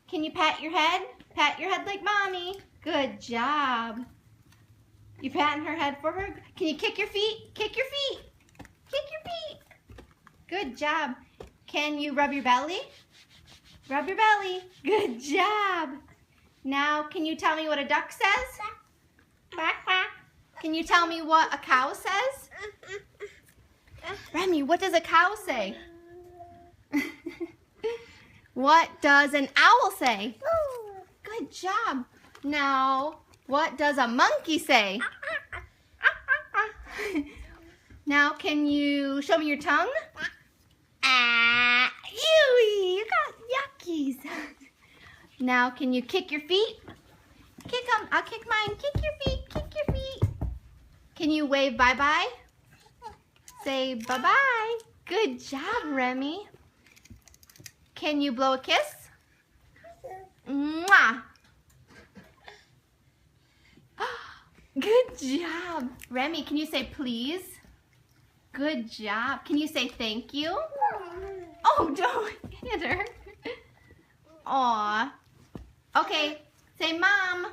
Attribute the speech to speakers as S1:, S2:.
S1: Can you pat your head? Pat your head like mommy. Good job. You patting her head for her? Can you kick your feet? Kick your feet. Kick your feet. Good job. Can you rub your belly? Rub your belly. Good job. Now, can you tell me what a duck says? Quack, quack. Can you tell me what a cow says? Remy, what does a cow say? What does an owl say? Good job. Now, what does a monkey say? Now, can you show me your tongue? Ew, you got yuckies. Now, can you kick your feet? Kick them. I'll kick mine. Kick your feet. Kick your feet. Can you wave bye-bye? Say bye-bye. Good job, Remy. Can you blow a kiss? Mwah. Good job. Remy, can you say please? Good job. Can you say thank you? Oh, don't hit her. Aw. Okay, say mom.